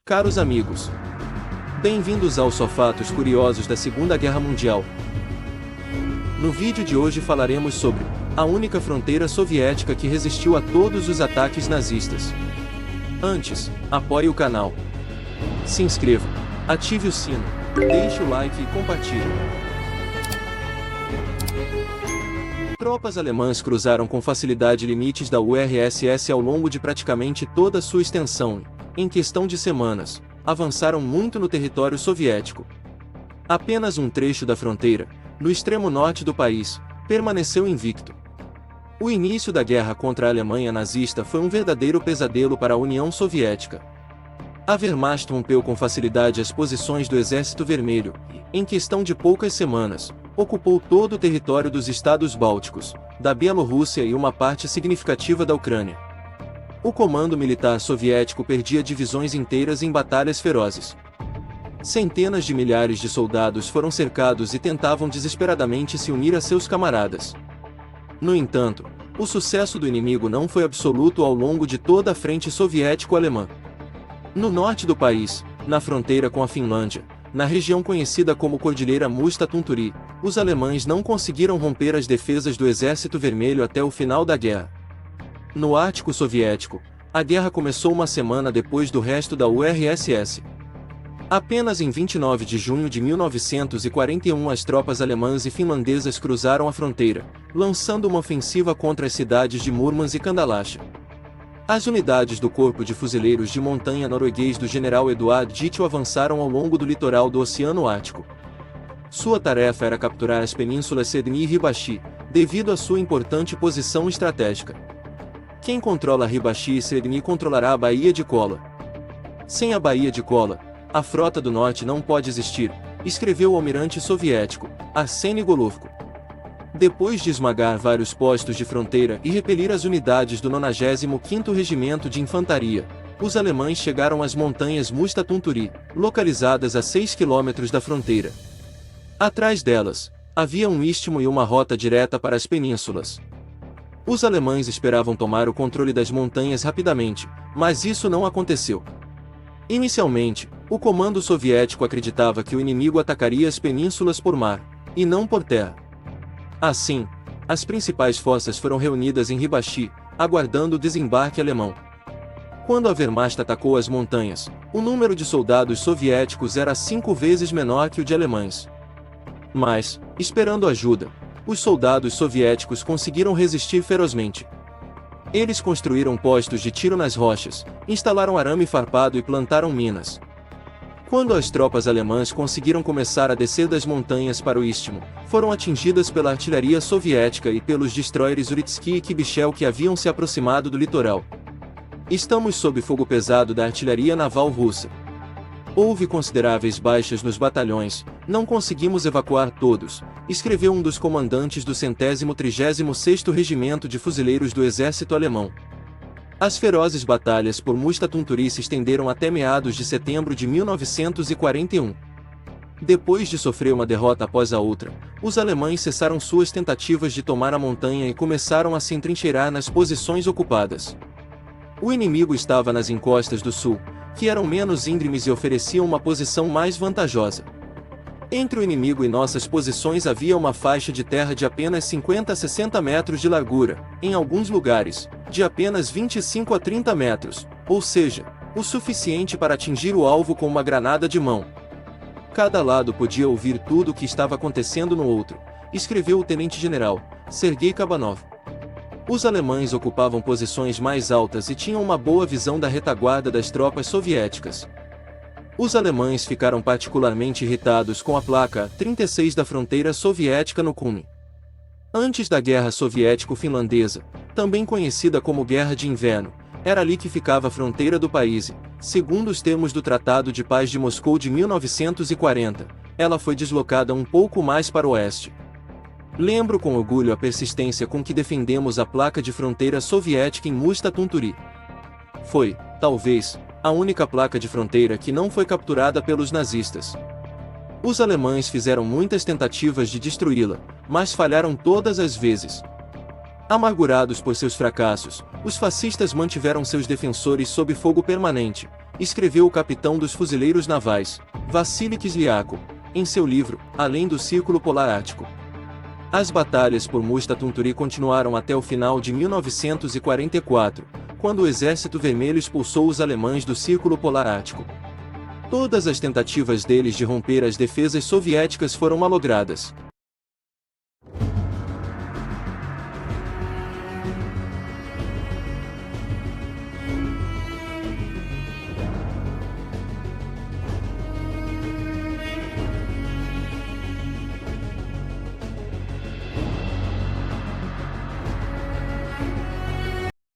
Caros amigos, bem-vindos aos Só Fatos Curiosos da Segunda Guerra Mundial. No vídeo de hoje falaremos sobre a única fronteira soviética que resistiu a todos os ataques nazistas. Antes, apoie o canal, se inscreva, ative o sino, deixe o like e compartilhe. Tropas alemãs cruzaram com facilidade limites da URSS ao longo de praticamente toda sua extensão e, em questão de semanas, avançaram muito no território soviético. Apenas um trecho da fronteira, no extremo norte do país, permaneceu invicto. O início da guerra contra a Alemanha nazista foi um verdadeiro pesadelo para a União Soviética. A Wehrmacht rompeu com facilidade as posições do Exército Vermelho e, em questão de poucas semanas, ocupou todo o território dos estados bálticos, da Bielorrússia e uma parte significativa da Ucrânia. O comando militar soviético perdia divisões inteiras em batalhas ferozes. Centenas de milhares de soldados foram cercados e tentavam desesperadamente se unir a seus camaradas. No entanto, o sucesso do inimigo não foi absoluto ao longo de toda a frente soviético-alemã. No norte do país, na fronteira com a Finlândia, na região conhecida como Cordilheira Musta-Tunturi, os alemães não conseguiram romper as defesas do Exército Vermelho até o final da guerra. No Ártico Soviético, a guerra começou uma semana depois do resto da URSS. Apenas em 29 de junho de 1941 as tropas alemãs e finlandesas cruzaram a fronteira, lançando uma ofensiva contra as cidades de Murmansk e Kandalacha. As unidades do Corpo de Fuzileiros de Montanha norueguês do general Eduard Dietl avançaram ao longo do litoral do Oceano Ártico. Sua tarefa era capturar as penínsulas Sedmi e Hibashi, devido à sua importante posição estratégica. Quem controla Hibashi e Sedmi controlará a Baía de Kola. Sem a Baía de Kola, a Frota do Norte não pode existir, escreveu o almirante soviético, Arseny Golovko. Depois de esmagar vários postos de fronteira e repelir as unidades do 95º Regimento de Infantaria, os alemães chegaram às montanhas Musta-Tunturi, localizadas a 6 quilômetros da fronteira. Atrás delas, havia um istmo e uma rota direta para as penínsulas. Os alemães esperavam tomar o controle das montanhas rapidamente, mas isso não aconteceu. Inicialmente, o comando soviético acreditava que o inimigo atacaria as penínsulas por mar, e não por terra. Assim, as principais forças foram reunidas em Hibashi, aguardando o desembarque alemão. Quando a Wehrmacht atacou as montanhas, o número de soldados soviéticos era 5 vezes menor que o de alemães. Mas, esperando ajuda, os soldados soviéticos conseguiram resistir ferozmente. Eles construíram postos de tiro nas rochas, instalaram arame farpado e plantaram minas. Quando as tropas alemãs conseguiram começar a descer das montanhas para o istmo, foram atingidas pela artilharia soviética e pelos destroyers Uritsky e Kibichel que haviam se aproximado do litoral. Estamos sob fogo pesado da artilharia naval russa. Houve consideráveis baixas nos batalhões, não conseguimos evacuar todos, escreveu um dos comandantes do 136º Regimento de Fuzileiros do Exército Alemão. As ferozes batalhas por Musta-Tunturi se estenderam até meados de setembro de 1941. Depois de sofrer uma derrota após a outra, os alemães cessaram suas tentativas de tomar a montanha e começaram a se entrincheirar nas posições ocupadas. O inimigo estava nas encostas do sul, que eram menos íngremes e ofereciam uma posição mais vantajosa. Entre o inimigo e nossas posições havia uma faixa de terra de apenas 50 a 60 metros de largura, em alguns lugares, de apenas 25 a 30 metros, ou seja, o suficiente para atingir o alvo com uma granada de mão. Cada lado podia ouvir tudo o que estava acontecendo no outro, escreveu o tenente-general, Sergei Kabanov. Os alemães ocupavam posições mais altas e tinham uma boa visão da retaguarda das tropas soviéticas. Os alemães ficaram particularmente irritados com a placa 36 da fronteira soviética no cume. Antes da Guerra Soviético-Finlandesa, também conhecida como Guerra de Inverno, era ali que ficava a fronteira do país e, segundo os termos do Tratado de Paz de Moscou de 1940, ela foi deslocada um pouco mais para o oeste. Lembro com orgulho a persistência com que defendemos a placa de fronteira soviética em Musta-Tunturi. Foi, talvez, a única placa de fronteira que não foi capturada pelos nazistas. Os alemães fizeram muitas tentativas de destruí-la, mas falharam todas as vezes. Amargurados por seus fracassos, os fascistas mantiveram seus defensores sob fogo permanente, escreveu o capitão dos fuzileiros navais, Vassili Kislyak, em seu livro, Além do Círculo Polar Ártico. As batalhas por Musta Tunturi continuaram até o final de 1944, quando o Exército Vermelho expulsou os alemães do Círculo Polar Ártico. Todas as tentativas deles de romper as defesas soviéticas foram malogradas.